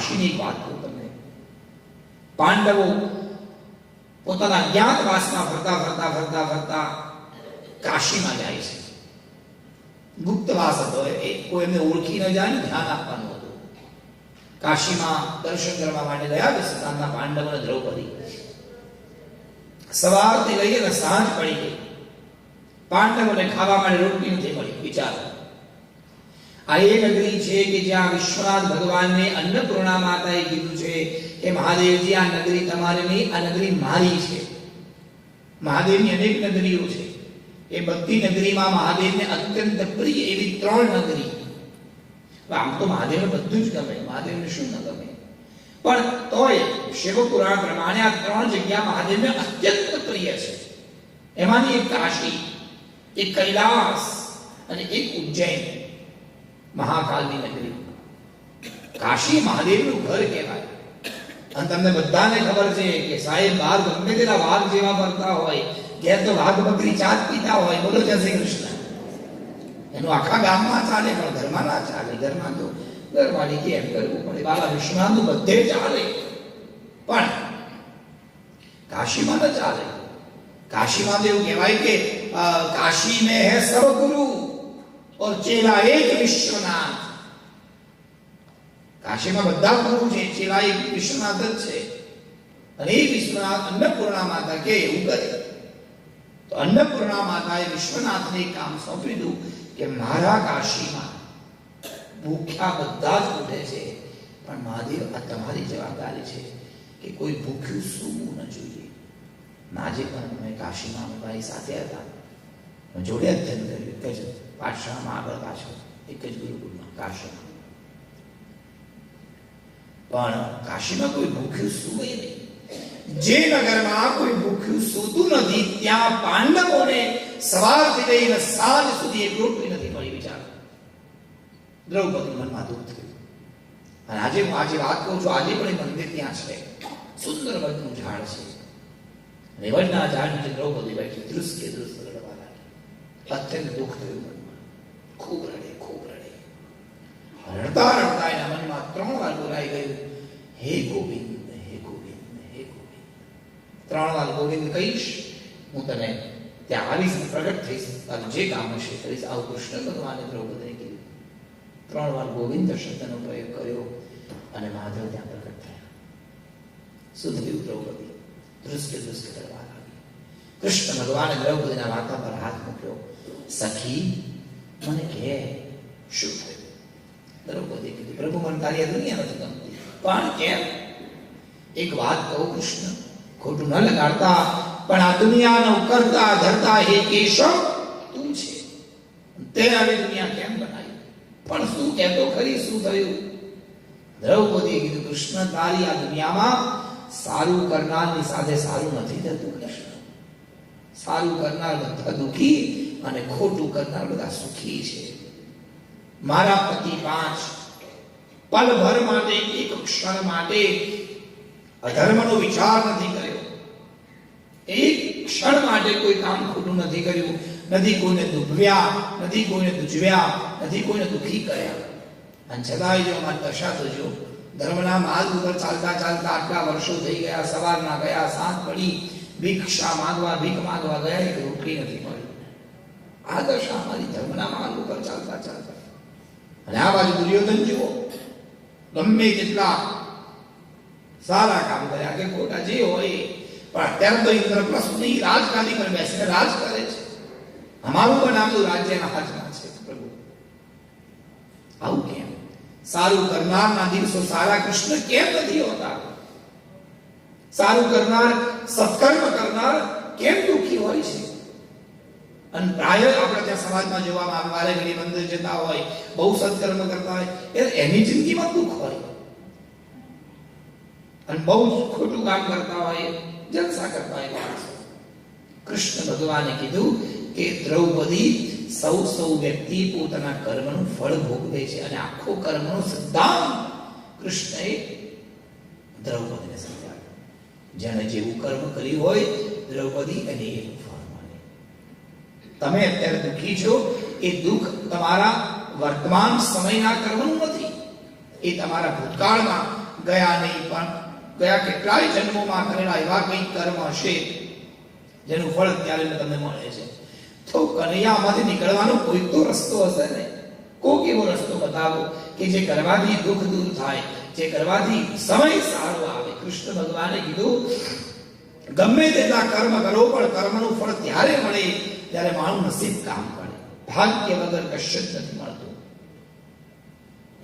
કાશીની એક વાત કહું તમને. પાંડવો પોતાના જ્ઞાતવાસમાં ફરતા ફરતા ફરતા ફરતા કાશીમાં જાય છે. ગુપ્તવાસ હતો, એ કોઈ એમને ઓળખી ન જાય, ધ્યાન આપવાનું હતું. કાશીમાં દર્શન કરવા માટે ગયા વિસ્તારના પાંડવ અને દ્રૌપદી. સવારથી લઈને સાંજ પડી ગઈ, પાંડવોને ખાવા માટે રોટલી નથી મળી. વિચારો, આ એ નગરી છે કે જ્યાં વિશ્વનાથ ભગવાનને અન્નપૂર્ણા માતાએ કીધું છે કે મહાદેવજી આ નગરી તમારે નહીં, આ નગરી મારી છે. મહાદેવની અનેક નગરીઓ છે, એ બધી નગરીમાં મહાદેવને અત્યંત પ્રિય એવી 3 નગરી. આમ તો મહાદેવને બધું જ ગમે, મહાદેવને શું ન ગમે, પણ તોય શિવપુરાણ પ્રમાણે આ 3 જગ્યા મહાદેવને અત્યંત પ્રિય છે. એમાંની એક કાશી, એક કૈલાસ અને એક ઉજ્જૈન, મહાકાલની નગરી. કાશી મહાદેવનું ઘર કહેવાય. અને તમને બધાને ખબર છે કે સાહેબ બહાર ગમે તેના વાઘ જેવા ફરતા હોય, ઘેર તો વાઘ બકરી ચાત પીતા હોય, બોલો જય શ્રી કૃષ્ણ. એનું આખા ગામમાં ચાલે, પણ ઘરમાં ના ચાલે. ઘરમાં તો ઘરવાળી કે એમ કરવું પડે. બાબા વિશ્વનાથનું બધે ચાલે, પણ કાશીમાં ન ચાલે. કાશીમાં તો એવું કહેવાય કે કાશી में है सब गुरु और चेला एक विश्वनाथ. કાશીમાં બધા ગુરુ છે, ચેલા એક વિશ્વનાથ જ છે. અને એ વિશ્વનાથ અન્નપૂર્ણા માતા કે એવું કરે. તો અન્નપૂર્ણા માતાએ વિશ્વનાથને એક કામ સોંપી દીધું કે મારા કાશીમાં ભૂખ્યા બધા જ ઉઠે છે, પણ મહાદેવ આ તમારી જવાબદારી છે કે કોઈ ભૂખ્યું સૂવું ન જોઈએ. આજે પણ મેં કાશીમાં મારી સાથે હતા, જોડે અધ્યયન કર્યું, એક જ પાઠશાળામાં આગળ પાછળ, એક જ ગુરુકુળમાં કાશીમાં. પણ કાશીમાં કોઈ ભૂખ્યું સૂવે નહીં. જે નગરમાં કોઈ ભૂખ્યું સૂતું નથી, ત્યાં પાંડવોને સવારથી લઈને સાંજ સુધી એક રોટલી નથી મળી. વિચાર, દ્રૌપદી મનમાં દુઃખ થયું. અને આજે વાત કહું છું, આજે પણ એ મંદિર ત્યાં છે, સુંદર વડનું ઝાડ છે. વડના ઝાડ નીચે દ્રૌપદી બેઠી, ધ્રુસકે ધ્રુસ રડવા લાગી. અત્યંત દુઃખ થયું મનમાં, ખૂબ રડે, ખૂબ રડે. રડતા રડતા એના મનમાં 3 વાર બોલાઈ ગયું, હે ગોવિંદ, હે ગોવિંદ, હે ગોવિંદ. 3 વાર ગોવિંદ કહીશ, હું તને ત્યાં આવીશ, પ્રગટ થઈશ, તારું જે કામ હશે કરીશ. આવું કૃષ્ણ ભગવાને દ્રૌપદીને કીધું. 3 વાર ગોવિંદ શબ્દનો પ્રયોગ કર્યો અને મહાદેવ ત્યાં પ્રગટ થયા. શું થયું? દ્રૌપદી ધ્રુસકે ધ્રુસકે રડવા લાગી. કૃષ્ણ ભગવાને દ્રૌપદીના માથા પર હાથ મૂક્યો. સખી, મને કહે શું થયું? દ્રૌપદી કીધું, પ્રભુ મને તારી આ દુનિયા નથી ગમતી. પણ કેમ? એક વાત કહું કૃષ્ણ, ખોટું ન લગાડતા, પણ આ દુનિયાનો કરતા ધરતા હે કેશવ તું છે. તે આવી દુનિયા કેમ બનાવી? પણ શું કહેતો ખરી, શું થયું? દ્રૌપદીએ કીધું, કૃષ્ણ તારી આ દુનિયામાં સારું કરનારની સાથે સારું નથી થતું. કૃષ્ણ, સારું કરનાર બધા દુઃખી અને ખોટું કરનાર બધા સુખી છે. મારા પતિ 5 પલભર માટે, એક ક્ષણ માટે અધર્મનો વિચાર નથી કર્યો. એક ક્ષણ માટે કોઈ કામ ખોટું નથી કર્યું. નથી કોઈને દુભવ્યા, નથી કોઈને દુજવ્યા, નથી કોઈને દુઃખી કર્યા. અને છતાંય જો અમારી દશા તો જો, ધર્મના માર્ગ ઉપર ચાલતા ચાલતા આટલા વર્ષો થઈ ગયા, સવારના ગયા, સાંજ પડી, ભિક્ષા માંગવા, ભીખ માંગવા ગયા, એક રોટલી નથી મળી. આ દશા અમારી ધર્મના માર્ગ ઉપર ચાલતા ચાલતા. અને આ બાજુ દુર્યોધન જુઓ, ગમે તેટલા સારા કામ કર્યા કે ખોટા જે હોય, પણ અત્યારે તો ઇન્દ્રપ્રસ્થની રાજગાદી પર બેસીને રાજ કરે છે. અમારું પણ આમ રાજ્યના હાથમાં છે. પ્રભુ, આવું કેમ? સારું કરનારના દિવસો સારા કૃષ્ણ કેમ નથી હોતા? સારું કરનાર, સત્કર્મ કરનાર કેમ દુઃખી હોય છે? અને પ્રાય આપણે ત્યાં સમાજમાં જોવામાં આવે, વારે મંદિર જતા હોય, બહુ સત્કર્મ કરતા હોય, એની જિંદગીમાં દુઃખ હોય. અને બહુ ખોટું કામ કરતા હોય, જલસા કરતા હોય માણસો. કૃષ્ણ ભગવાને કીધું કે દ્રૌપદી, સૌ વ્યક્તિ પોતાના કર્મનું ફળ ભોગવે છે. અને આખો કર્મનો સિદ્ધાંત કૃષ્ણએ દ્રૌપદીને સમજાવ્યો. જેણે જેવું કર્મ કર્યું હોય દ્રૌપદી, અને એવું ફળ મળે. તમે અત્યારે દુઃખી છો, એ દુઃખ તમારા વર્તમાન સમયના કર્મનું નથી, એ તમારા ભૂતકાળમાં ગયા નહીં, પણ ગયા કેટલાય જન્મોમાં કરેલા એવા કંઈક કર્મ હશે જેનું ફળ અત્યારે તમને મળે છે. તો કનૈયામાંથી નીકળવાનો કોઈ તો રસ્તો હશે ને. કોક એવો રસ્તો બતાવો કે જે કરવાથી દુઃખ દૂર થાય, જે કરવાથી સમય સારો આવે. કૃષ્ણ ભગવાને કીધું ગમે તેટલા કર્મ કરો પણ કર્મનું ફળ ત્યારે મળે ત્યારે મારું નસીબ કામ કરે. ભાગ્ય વગર કશું જ નથી મળતું.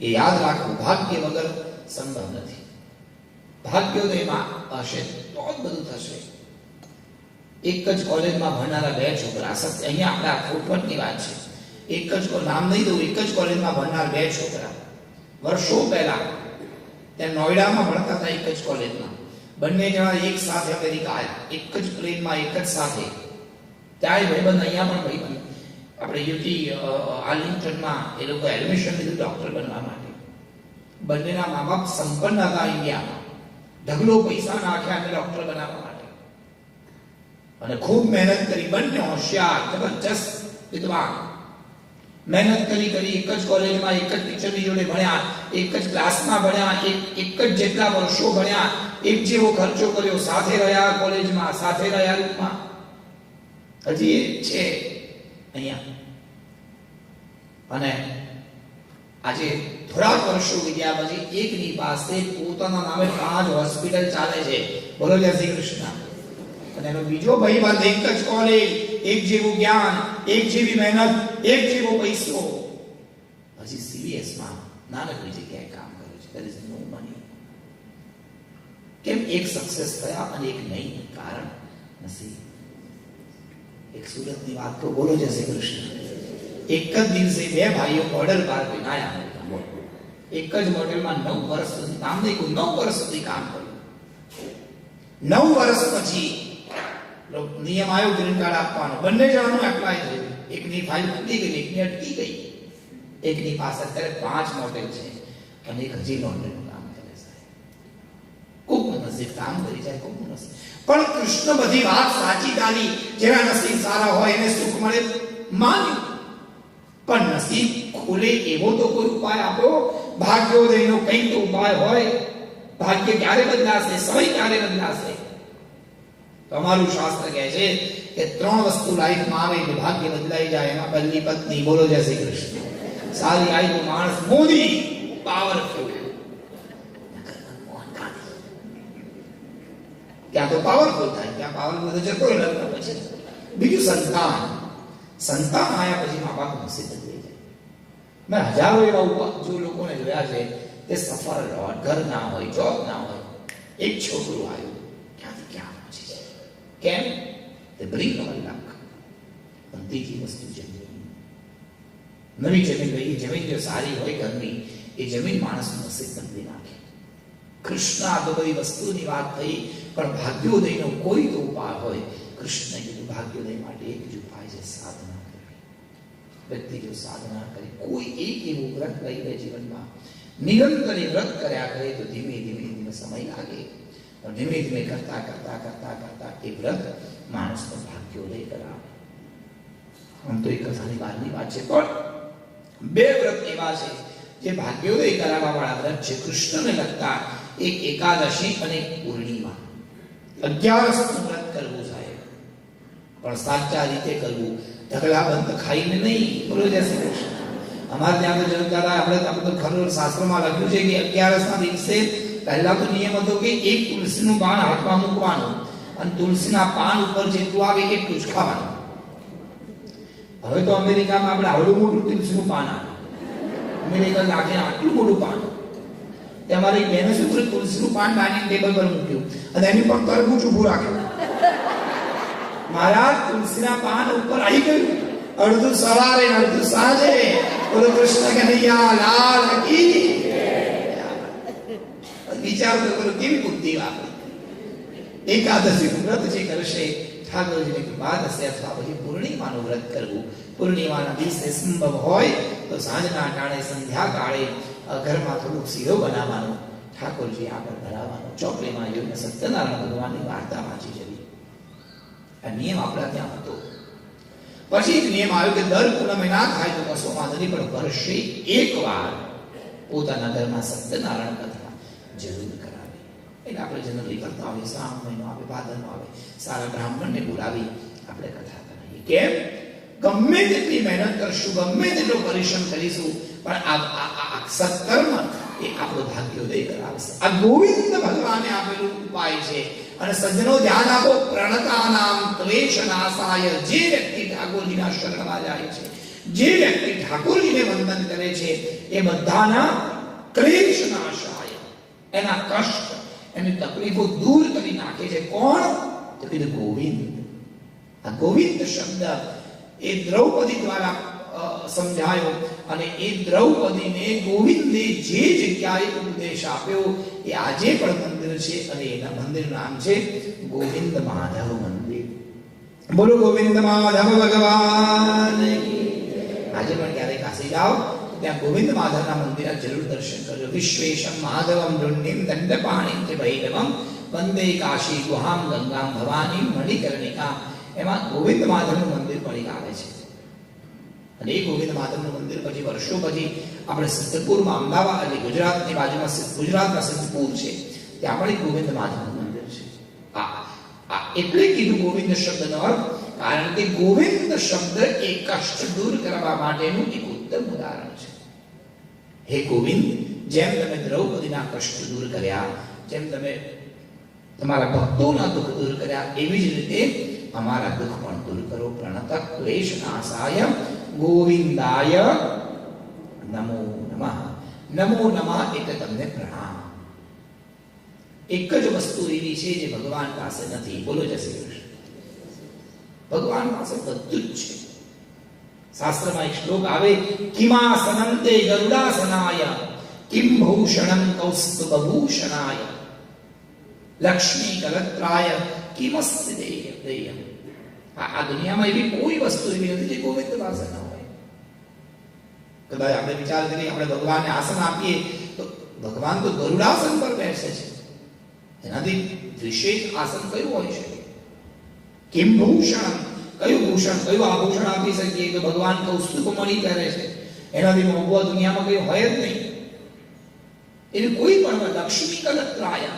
એ યાદ રાખવું, ભાગ્ય વગર સંભવ નથી. ભાગ્યોદયમાં હશે તો જ બધું થશે. એક જ કોલેજમાં ભણનારા બે છોકરા, સત્ય અહીંયા આપણા ફૂટપટની વાત છે, એક જ નામ નહીં દઉં, એક જ કોલેજમાં ભણનાર બે છોકરા વર્ષો પહેલા ત્યાં નોઈડામાં ભણતા હતા. એક જ કોલેજમાં બંને જણા એક સાથે અમેરિકા આવ્યા, એક જ પ્લેનમાં, એક જ સાથે. ત્યાં ભાઈબંધ, અહીંયા પણ ભાઈબંધ. આપણે યુટી આર્લિંગ્ટનમાં એ લોકો એડમિશન લીધું ડોક્ટર બનવા માટે. બંનેના મા બાપ સંપન્ન હતા ઇન્ડિયામાં, ઢગલો પૈસા નાખ્યા અને ડોક્ટર બનાવવા માટે, અને ખૂબ મહેનત કરી. બંને હોશિયાર, જબરજસ્ત વિદ્વાન. મહેનત કરી એક જ કોલેજમાં, એક જ ટીચરની જોડે ભણ્યા, એક જ ક્લાસમાં ભણ્યા, એક જ જેટલા વર્ષો ભણ્યા, એક જેવો ખર્ચો કર્યો, સાથે રહ્યા કોલેજમાં, સાથે રહ્યા રૂમમાં. હજી એ છે અહીંયા. અને આજે થોડાક વર્ષો વીત્યા પછી એકની પાસે પોતાના નામે 5 હોસ્પિટલ ચાલે છે. બોલો જય શ્રી કૃષ્ણ. અને એનો બીજો ભાઈબંધ, એક જ કોલેજ, એક જેવું જ્ઞાન, એક જેવી મહેનત, એક જેવો પૈસો, હજી સીવીએસમાં નાનકડી જગ્યાએ કામ કરે છે. there is no money. કેમ એક સક્સેસ થયા અને એક નહીં? કારણ નથી. એક સુરતની વાત તો બોલો જય શ્રી કૃષ્ણ. એક જ દિવસે બે ભાઈઓ મોડેલ કાર બનાયા. એક જ મોડેલમાં 9 વર્ષ સુધી કામ નહીં, 9 વર્ષ સુધી કામ કર્યું. 9 વર્ષ પછી નિયમ આવ્યો ગ્રીન કાર્ડ આપવાનો. બંને જણાનું એપ્લાય થયું. એકની ફાઇલ ફૂટી ગઈ, એકની અટકી ગઈ. એકની પાસે અત્યારે 5 મોડેલ છે અને એક હજી લોન્ડ્રીનું કામ કરે છે. ખૂબ નસીબ કામ કરી જાય, ખૂબ નસીબ. પણ કૃષ્ણ બધી વાત સાચી કાઢી. જેના નસીબ સારા હોય એને સુખ મળે માન્યું, પણ નસીબ ખુલે એવો તો કોઈ ઉપાય આપો. ભાગ્યોદયનો કંઈક તો ઉપાય હોય. ભાગ્ય ક્યારે બદલાશે, સમય ક્યારે બદલાશે? તમારું શાસ્ત્ર કહે છે કે 3 વસ્તુ લાઈફમાં આવે એટલે ભાગ્ય બદલાઈ જાય. એમાં પહેલી પત્ની, બોલો જય શ્રી કૃષ્ણ. સારી આવી તો માણસ મોદી, પાવરફુલ. ત્યાં તો પાવરફુલ થાય, ત્યાં પાવરફુલ તો જતો રહે લગ્ન પછી. બીજું સંતાન. સંતાન આવ્યા પછી મા બાપ નસીબ બદલાઈ જાય. મેં હજારો એવા જો લોકોને જોયા છે તે સફળ હોય, ઘર ના હોય, જોબ ના હોય, એક છોકરું આવ્યું, ક્યાંથી ક્યાં પહોંચી જાય. કેમ? તે બ્રિંગ ઓફ લક. પણ ત્રીજી વસ્તુ જમીન. નવી જમીન લઈ, જમીન જો સારી હોય ઘરની, એ જમીન માણસનું નસીબ બદલી નાખે. કૃષ્ણ આ તો બધી વસ્તુની વાત થઈ, પણ ભાગ્યોદયનો કોઈ તો ઉપાય હોય. કૃષ્ણએ કીધું ભાગ્યોદય માટે એક જ ઉપાય છે, સાધના કરવી. વ્યક્તિ જો સાધના કરે, કોઈ એક એવું વ્રત લઈ લે જીવનમાં, નિરંતર વ્રત કર્યા કરે તો ધીમે ધીમે સમય લાગે, પણ ધીમે ધીમે કરતા કરતા કરતા કરતા એ વ્રત માણસનો ભાગ્યોદય કરાવે. આમ તો એક કથાની બહારની વાત છે, પણ 2 વ્રત એવા છે જે ભાગ્યોદય કરાવવા વાળા વ્રત છે કૃષ્ણને લગતા. એક એકાદશી અને એક પૂર્ણિમા. 11 વ્રત કરવું સાહેબ, પણ સાચા રીતે કરવું. ઢગલા બંધ ખાઈને નહીં. બોલો જય શ્રી કૃષ્ણ. અમારે ત્યાં તો જનતા આપણે તો ખરું શાસ્ત્રમાં લખ્યું છે કે 11ના દિવસે પહેલા તો નિયમ હતો કે એક તુલસીનું પાન હાથમાં મૂકવાનું અને તુલસીના પાન ઉપર જેટલું આવે એટલું જ ખાવાનું. હવે તો અમેરિકામાં આપણે આવડું મોટું તુલસીનું પાન આવે. અમેરિકા લાગે આટલું મોટું પાન. અમારી બહેને શું કર્યું, તુલસીનું પાન ડાઇનિંગ ટેબલ પર મૂક્યું અને એની પર તરબૂચ ઊભું રાખ્યું. મારા તુલસીના પાન ઉપર આવી ગયું. અડધું સવારે અડધું સાંજે. બોલો કૃષ્ણ કનૈયા લાલ કી. વિચાર તો કરો કેવી બુદ્ધિ વાપરી. એકાદશી વ્રત જે કરશે ઠાકોરજીની કૃપા થશે, અથવા પછી પૂર્ણિમાનું વ્રત કરવું. પૂર્ણિમાના દિવસે સંભવ હોય તો સાંજના ટાણે, સંધ્યા કાળે ઘરમાં થોડુંક શીરો બનાવવાનો, ઠાકોરજી આગળ ધરાવવાનો, ચોકડીમાં જોઈને સત્યનારાયણ ભગવાનની વાર્તા વાંચી જવી. આ નિયમ આપણા ત્યાં હતો. પછી એક નિયમ આવ્યો કે દર પૂનમે ના થાય તો કશો વાંધો નહીં, પણ વર્ષે 1 વાર પોતાના ઘરમાં સત્યનારાયણ કથા જરૂર આપણે જનરલી કરતા હોઈએ, શ્રાવણ મહિનો આવે, ભાદરનો આવે, સારા બ્રાહ્મણને બોલાવી આપણે કથા કરીએ. કેમ? ગમે તેટલી મહેનત કરશું, ગમે તેટલો પરિશ્રમ કરીશું, પણ આ સત્કર્મ એ આપણો ભાગ્યોદય કરાવશે. આ ગોવિંદ ભગવાને આપેલું ઉપાય છે. અને સજ્જનો ધ્યાન આપો, પ્રણતાનામ ક્લેશ નાશાય. જે વ્યક્તિ ઠાકોરજીના શરણમાં જાય છે, જે વ્યક્તિ ઠાકોરજીને વંદન કરે છે, એ બધાના ક્લેશ નાશાય, એના કષ્ટ, એની તકલીફો દૂર કરી નાખે છે. કોણ? તો કીધું ગોવિંદ. આ ગોવિંદ શબ્દ એ દ્રૌપદી દ્વારા સમજાયો, અને એ દ્રૌપદીને ગોવિંદે જે જગ્યાએ ઉપદેશ આપ્યો એ આજે પણ મંદિર છે, અને એના મંદિરનું નામ છે ગોવિંદ માધવ મંદિર. બોલો ગોવિંદ માધવ ભગવાન. આજે પણ ક્યારેક કાશી જાઓ ત્યાં ગોવિંદ માધવના મંદિરના જરૂર દર્શન કરજો. વિશ્વેશમ માધવમ વૃંડિમ દંડપાણિમ તે ભૈરવમ વંદે કાશી ગુહામ ગંગામ ભવાની મણિકર્ણિકા. એમાં ગોવિંદ માધવનું મંદિર પડી આવે છે. અને એ ગોવિંદ માધવનું મંદિર પછી વર્ષો પછી આપણે સિદ્ધપુરમાં, અમદાવાદ એટલે ગુજરાતની બાજુમાં ગુજરાતના સિદ્ધપુર છે, ત્યાં પણ એક ગોવિંદ માધવનું મંદિર છે. એટલે કીધું ગોવિંદ શબ્દનો અર્થ, કારણ કે ગોવિંદ શબ્દ એ કષ્ટ દૂર કરવા માટેનું એક ઉત્તમ ઉદાહરણ છે. હે ગોવિંદ, જેમ તમે દ્રૌપદીના કષ્ટ દૂર કર્યા, જેમ તમે તમારા ભક્તોના દુઃખ દૂર કર્યા, એવી જ રીતે અમારા દુઃખ પણ દૂર કરો. પ્રણત ક્લેશ નાશાય ગોવિંદાય નમો નમઃ. નમો નમઃ એટલે તમને પ્રણામ. એક જ વસ્તુ એવી છે જે ભગવાન પાસે નથી. બોલો જય શ્રી કૃષ્ણ. ભગવાન પાસે બધું જ છે. શાસ્ત્રમાં એક શ્લોક આવે, કિમાસનંતે ગરુડાસનાય કિમ ભૂષણમ કૌસ્તુભભૂષણાય લક્ષ્મી કલત્રાય કિમસ્તિ દેયમ. આ દુનિયામાં એવી કોઈ વસ્તુ એવી નથી જે ગોવિંદ પાસે ન હોય. કદાચ આપણે વિચાર કરીએ, આપણે ભગવાનને આસન આપીએ તો ભગવાન તો ગરુડાસન પર બેસે છે. એનાથી વિશેષ આસન કયું હોઈ શકે? કિમ ભૂષણ, કયું ભૂષણ, કયું આભૂષણ આપી શકીએ? તો ભગવાન કૌસ્તુભ મણી કરે છે. એનાથી મોંઘું દુનિયામાં કઈ હોય જ નહીં. એવી કોઈ પણ લક્ષ્મી કલત્રાય.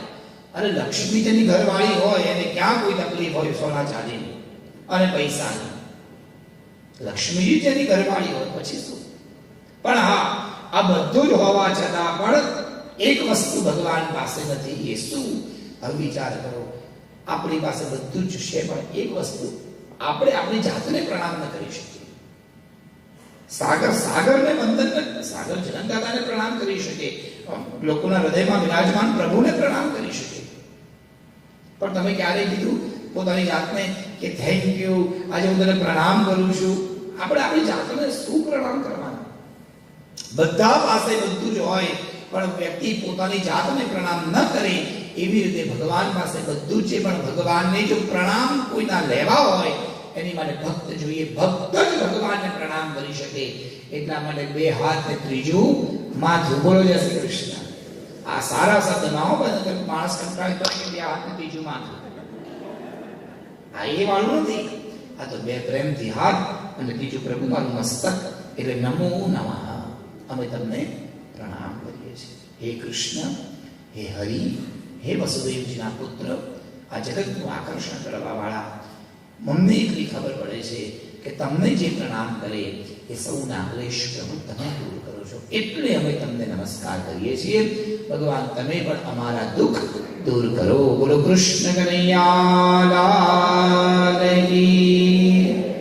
અરે લક્ષ્મી તેની ઘરવાળી હોય, એને ક્યાં કોઈ તકલીફ હોય સોના ચાંદીની અને પૈસાની? લક્ષ્મીજી તેની ઘરવાળી હોય, પછી શું? પણ હા, આ બધું જ હોવા છતાં પણ એક વસ્તુ ભગવાન પાસે નથી. એ શું? હવે વિચાર કરો, આપણી પાસે બધું જ છે, પણ એક વસ્તુ આપણે આપણી જાતને પ્રણામ ન કરી શકીએ. સાગરને વંદન, સાગર જનકદાદાને પ્રણામ કરી શકે, લોકોના હૃદયમાં વિરાજમાન પ્રભુને પ્રણામ કરી શકે, પણ તમે ક્યારેય કીધું પોતાની જાતને કે થેન્ક યુ, આજે હું તને પ્રણામ કરું છું? આપણે આપણી જાતને શું પ્રણામ કરવાના? બધા પાસે બધું જ હોય, પણ વ્યક્તિ પોતાની જાતને પ્રણામ ન કરે. એવી રીતે ભગવાન પાસે બધું છે, પણ ભગવાનને જો પ્રણામ કોઈના લેવા હોય, એની માટે ભક્ત જોઈએ. ભક્ત જ ભગવાનને પ્રણામ કરી શકે. એટલા માટે બે હાથ ને ત્રીજું માથું. બોલો જય શ્રી કૃષ્ણ. આ સારા શબ્દ ના હો, માણસ કંટાળી પડે બે હાથ ને ત્રીજું માથું. આ એ વાળું નથી. આ તો બે પ્રેમથી હાથ અને ત્રીજું પ્રભુમાનું મસ્તક. એટલે નમો નમઃ, અમે તમને પ્રણામ કરીએ છીએ. હે કૃષ્ણ, હે હરિ, હે વસુદેવજીના પુત્ર, આ જગતનું આકર્ષણ કરવા વાળા, મને એટલી ખબર પડે છે કે તમને જે પ્રણામ કરે એ સૌના ક્લેશ પ્રભુ તમે દૂર કરો છો. એટલે અમે તમને નમસ્કાર કરીએ છીએ. ભગવાન તમે પણ અમારા દુઃખ દૂર કરો. બોલો કૃષ્ણ કનૈયા લાલ.